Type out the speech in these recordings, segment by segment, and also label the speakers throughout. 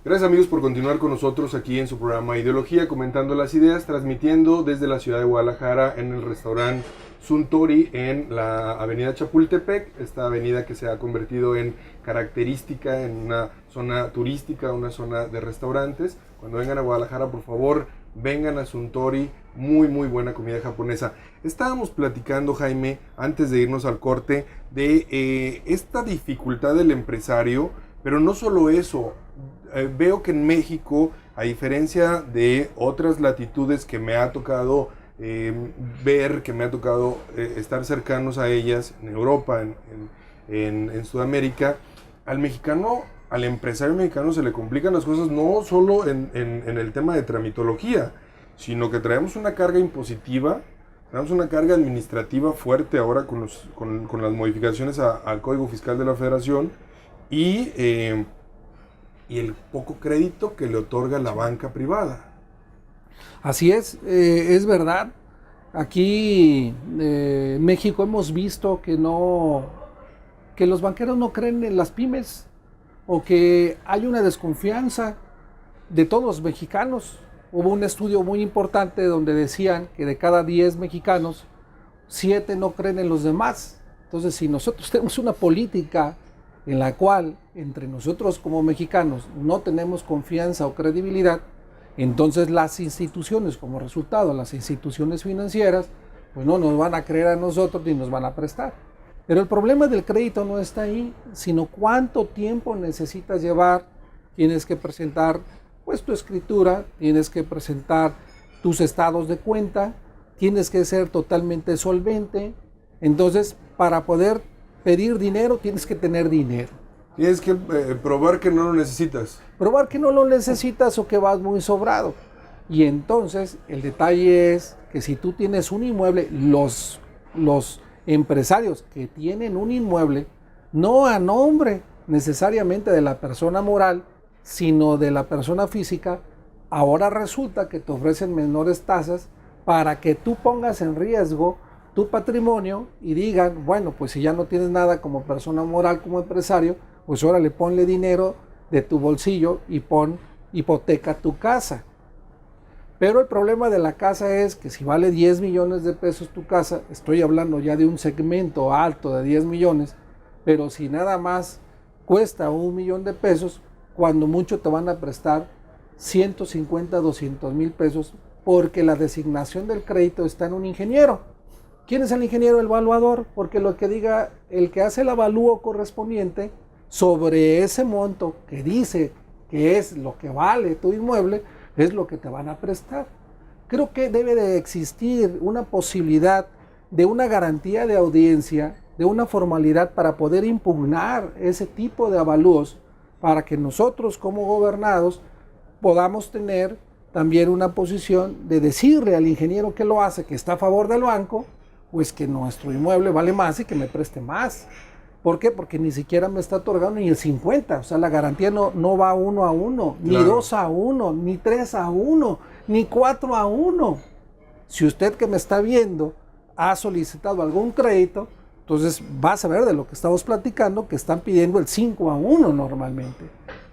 Speaker 1: Gracias amigos por continuar con nosotros aquí en su programa Ideología, comentando las ideas, transmitiendo desde la ciudad de Guadalajara en el restaurante Suntory en la avenida Chapultepec, esta avenida que se ha convertido en característica, en una zona turística, una zona de restaurantes. Cuando vengan a Guadalajara, por favor, vengan a Suntory, muy buena comida japonesa. Estábamos platicando, Jaime, antes de irnos al corte, de esta dificultad del empresario, pero no solo eso. Veo que en México, a diferencia de otras latitudes que me ha tocado ver, que me ha tocado estar cercanos a ellas, en Europa, en Sudamérica, al mexicano, al empresario mexicano se le complican las cosas no solo en el tema de tramitología, sino que traemos una carga impositiva, traemos una carga administrativa fuerte ahora con las modificaciones al Código Fiscal de la Federación y el poco crédito que le otorga la banca privada.
Speaker 2: Así es verdad. Aquí en México hemos visto que los banqueros no creen en las pymes, o que hay una desconfianza de todos los mexicanos. Hubo un estudio muy importante donde decían que de cada 10 mexicanos, 7 no creen en los demás. Entonces, si nosotros tenemos una política en la cual entre nosotros como mexicanos no tenemos confianza o credibilidad, entonces las instituciones, como resultado, las instituciones financieras, pues no nos van a creer a nosotros ni nos van a prestar. Pero el problema del crédito no está ahí, sino cuánto tiempo necesitas llevar. Tienes que presentar pues tu escritura, tienes que presentar tus estados de cuenta, tienes que ser totalmente solvente. Entonces, para poder pedir dinero, tienes que tener dinero.
Speaker 1: Tienes que probar que no lo necesitas.
Speaker 2: Probar que no lo necesitas o que vas muy sobrado. Y entonces, el detalle es que si tú tienes un inmueble, los empresarios que tienen un inmueble, no a nombre necesariamente de la persona moral, sino de la persona física, ahora resulta que te ofrecen menores tasas para que tú pongas en riesgo tu patrimonio y digan, bueno, pues si ya no tienes nada como persona moral, como empresario, pues órale, ponle dinero de tu bolsillo y hipoteca tu casa. Pero el problema de la casa es que si vale 10 millones de pesos tu casa, estoy hablando ya de un segmento alto de 10 millones, pero si nada más cuesta 1 millón de pesos, cuando mucho te van a prestar 150, 200 mil pesos, porque la designación del crédito está en un ingeniero. ¿Quién es el ingeniero? El evaluador, porque lo que diga el que hace el avalúo correspondiente sobre ese monto que dice que es lo que vale tu inmueble, es lo que te van a prestar. Creo que debe de existir una posibilidad de una garantía de audiencia, de una formalidad para poder impugnar ese tipo de avalúos, para que nosotros como gobernados podamos tener también una posición de decirle al ingeniero que lo hace, que está a favor del banco, pues que nuestro inmueble vale más y que me preste más. ¿Por qué? Porque ni siquiera me está otorgando ni el 50, o sea, la garantía no va 1 a 1, ni 2 a 1, ni 3 a 1, ni 4 a 1. Si usted que me está viendo ha solicitado algún crédito, entonces vas a ver de lo que estamos platicando, que están pidiendo el 5 a 1 normalmente.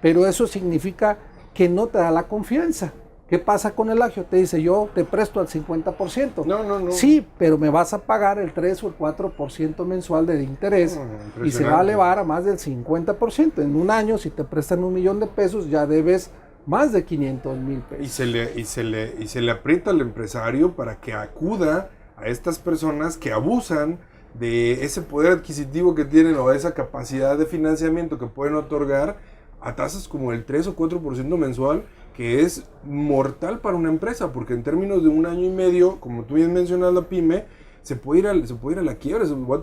Speaker 2: Pero eso significa que no te da la confianza. ¿Qué pasa con el agio? Te dice, yo te presto al 50%.
Speaker 1: No.
Speaker 2: Sí, pero me vas a pagar el 3 o el 4% mensual de interés y se va a elevar a más del 50%. En un año, si te prestan 1 millón de pesos, ya debes más de 500 mil pesos.
Speaker 1: Y se le aprieta al empresario para que acuda a estas personas que abusan de ese poder adquisitivo que tienen o de esa capacidad de financiamiento que pueden otorgar a tasas como el 3 o 4% mensual, que es mortal para una empresa, porque en términos de 1 año y medio, como tú bien mencionas, la pyme se puede ir a la quiebra, va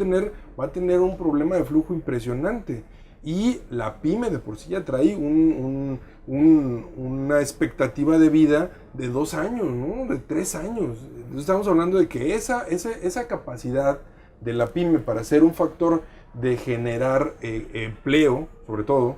Speaker 1: a tener un problema de flujo impresionante. Y la pyme de por sí ya trae una expectativa de vida de 2 años, ¿no? De 3 años. Entonces estamos hablando de que esa capacidad de la pyme para ser un factor de generar empleo, sobre todo,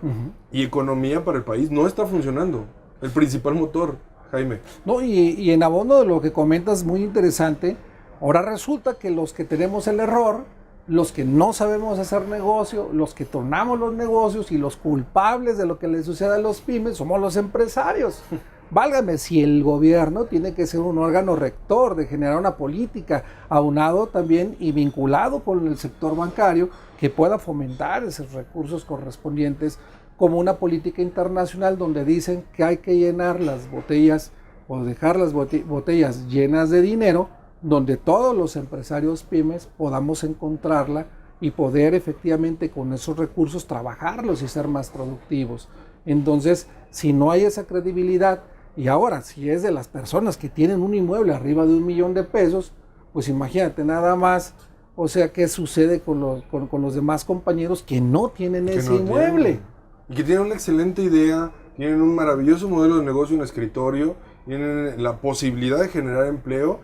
Speaker 1: y economía para el país, no está funcionando. El principal motor, Jaime.
Speaker 2: No, y en abono de lo que comentas, muy interesante, ahora resulta que los que tenemos el error los que no sabemos hacer negocio, los que tornamos los negocios y los culpables de lo que le sucede a los pymes somos los empresarios. Válgame, si el gobierno tiene que ser un órgano rector de generar una política aunado también y vinculado con el sector bancario que pueda fomentar esos recursos correspondientes, como una política internacional donde dicen que hay que llenar las botellas o dejar las botellas llenas de dinero, donde todos los empresarios pymes podamos encontrarla y poder efectivamente con esos recursos trabajarlos y ser más productivos. Entonces, si no hay esa credibilidad, y ahora si es de las personas que tienen un inmueble arriba de $1,000,000, pues imagínate nada más, o sea, qué sucede con los demás compañeros que no tienen ese inmueble.
Speaker 1: Y que tienen una excelente idea, tienen un maravilloso modelo de negocio en escritorio, tienen la posibilidad de generar empleo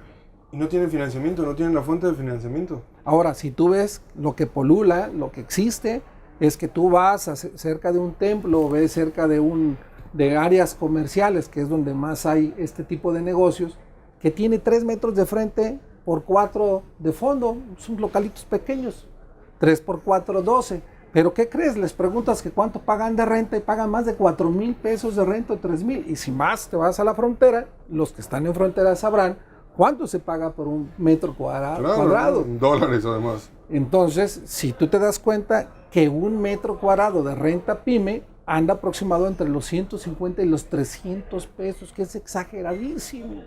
Speaker 1: y no tienen financiamiento, no tienen la fuente de financiamiento.
Speaker 2: Ahora, si tú ves lo que polula, lo que existe, es que tú vas cerca de un templo o ves cerca de áreas comerciales, que es donde más hay este tipo de negocios, que tiene 3 metros de frente por 4 de fondo, son localitos pequeños, 3 por 4, 12. Pero ¿qué crees? Les preguntas que cuánto pagan de renta y pagan más de 4,000 pesos de renta o 3,000. Y si más te vas a la frontera, los que están en frontera sabrán cuánto se paga por un metro cuadrado.
Speaker 1: $, además.
Speaker 2: Entonces, si tú te das cuenta que un metro cuadrado de renta pyme anda aproximado entre los 150 y los 300 pesos, que es exageradísimo.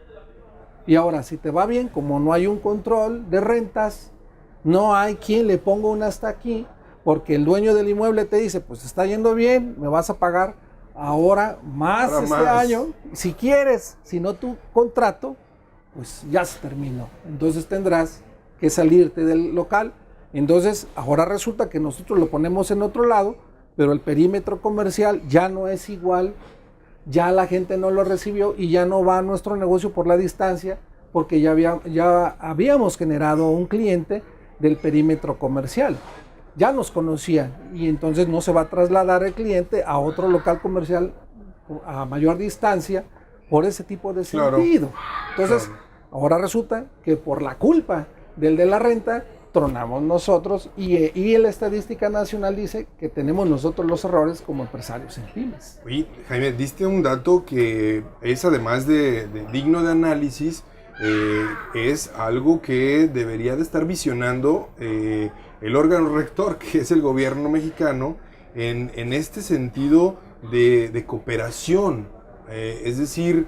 Speaker 2: Y ahora, si te va bien, como no hay un control de rentas, no hay quien le ponga una hasta aquí, porque el dueño del inmueble te dice, pues está yendo bien, me vas a pagar ahora más año, si quieres, si no tu contrato, pues ya se terminó. Entonces tendrás que salirte del local. Entonces ahora resulta que nosotros lo ponemos en otro lado, pero el perímetro comercial ya no es igual, ya la gente no lo recibió y ya no va a nuestro negocio por la distancia, porque ya habíamos generado un cliente del perímetro comercial. Ya nos conocían y entonces no se va a trasladar el cliente a otro local comercial a mayor distancia por ese tipo de sentido. Entonces, ahora resulta que por la culpa del de la renta, tronamos nosotros y la estadística nacional dice que tenemos nosotros los errores como empresarios en pymes.
Speaker 1: Oye, Jaime, diste un dato que es además de digno de análisis, es algo que debería de estar visionando el órgano rector, que es el gobierno mexicano, en este sentido de cooperación. Es decir,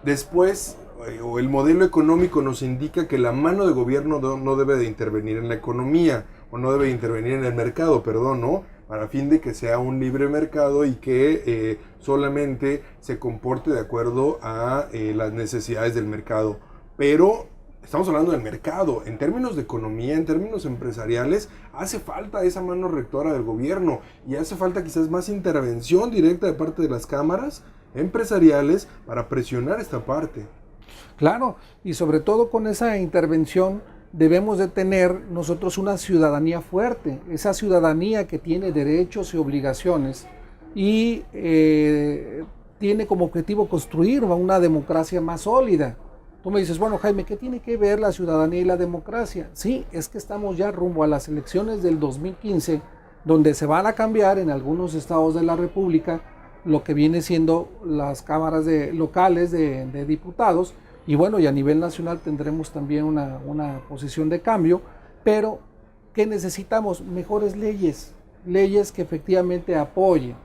Speaker 1: después, o el modelo económico nos indica que la mano de gobierno no debe de intervenir en la economía, o no debe de intervenir en el mercado, perdón, ¿no? Para fin de que sea un libre mercado y que solamente se comporte de acuerdo a las necesidades del mercado. Pero estamos hablando del mercado. En términos de economía, en términos empresariales, hace falta esa mano rectora del gobierno y hace falta quizás más intervención directa de parte de las cámaras empresariales para presionar esta parte.
Speaker 2: Claro, y sobre todo con esa intervención debemos de tener nosotros una ciudadanía fuerte, esa ciudadanía que tiene derechos y obligaciones y tiene como objetivo construir una democracia más sólida. Tú me dices, bueno, Jaime, ¿qué tiene que ver la ciudadanía y la democracia? Sí, es que estamos ya rumbo a las elecciones del 2015, donde se van a cambiar en algunos estados de la República lo que viene siendo las cámaras locales de diputados, y bueno, y a nivel nacional tendremos también una posición de cambio, pero ¿qué necesitamos? Mejores leyes que efectivamente apoyen.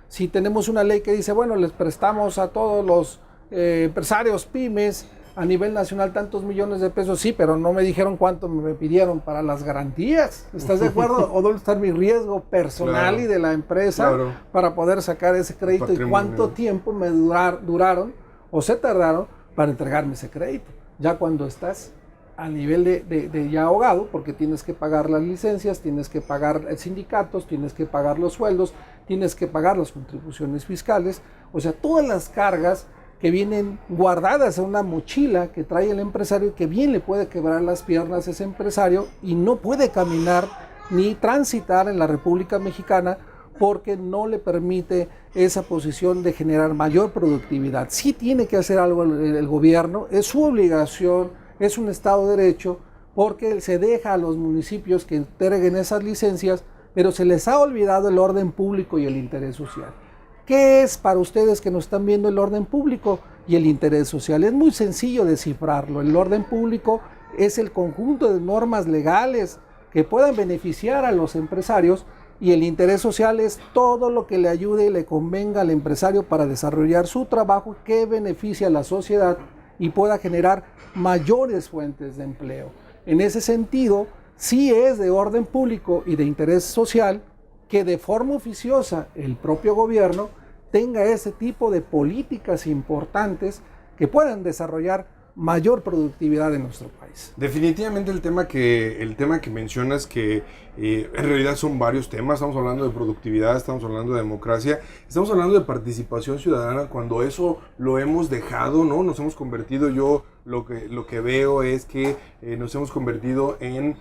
Speaker 2: Si tenemos una ley que dice, bueno, les prestamos a todos los empresarios pymes a nivel nacional tantos millones de pesos, sí, pero no me dijeron cuánto me pidieron para las garantías. ¿Estás de acuerdo? ¿O dónde está mi riesgo personal y de la empresa para poder sacar ese crédito? ¿Y cuánto tiempo me duraron o se tardaron para entregarme ese crédito? Ya cuando estás a nivel de ya ahogado, porque tienes que pagar las licencias, tienes que pagar sindicatos, tienes que pagar los sueldos, tienes que pagar las contribuciones fiscales, o sea, todas las cargas que vienen guardadas en una mochila que trae el empresario, que bien le puede quebrar las piernas a ese empresario y no puede caminar ni transitar en la República Mexicana porque no le permite esa posición de generar mayor productividad. Sí tiene que hacer algo el gobierno, es su obligación, es un Estado de Derecho, porque se deja a los municipios que entreguen esas licencias, pero se les ha olvidado el orden público y el interés social. ¿Qué es para ustedes que nos están viendo el orden público y el interés social? Es muy sencillo descifrarlo. El orden público es el conjunto de normas legales que puedan beneficiar a los empresarios, y el interés social es todo lo que le ayude y le convenga al empresario para desarrollar su trabajo que beneficie a la sociedad y pueda generar mayores fuentes de empleo. En ese sentido, sí es de orden público y de interés social que de forma oficiosa el propio gobierno tenga ese tipo de políticas importantes que puedan desarrollar mayor productividad en nuestro país.
Speaker 1: Definitivamente el tema que mencionas, que en realidad son varios temas. Estamos hablando de productividad, estamos hablando de democracia, estamos hablando de participación ciudadana, cuando eso lo hemos dejado, ¿no? Nos hemos convertido, yo lo que veo es que nos hemos convertido en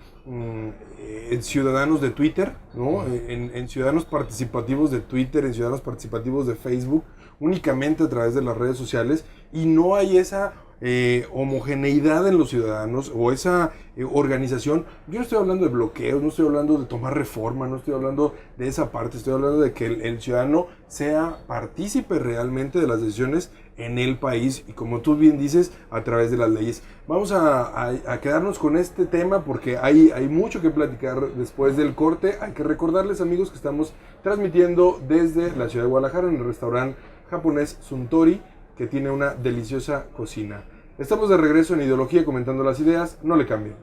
Speaker 1: ciudadanos de Twitter, ¿no? En ciudadanos participativos de Twitter, en ciudadanos participativos de Facebook, únicamente a través de las redes sociales, y no hay esa homogeneidad en los ciudadanos o esa organización. Yo no estoy hablando de bloqueos, no estoy hablando de tomar reforma, no estoy hablando de esa parte, estoy hablando de que el ciudadano sea partícipe realmente de las decisiones en el país, y como tú bien dices, a través de las leyes. Vamos a quedarnos con este tema porque hay mucho que platicar después del corte. Hay que recordarles, amigos, que estamos transmitiendo desde la ciudad de Guadalajara en el restaurante japonés Suntory, que tiene una deliciosa cocina. Estamos de regreso en Ideología, comentando las ideas. No le cambien.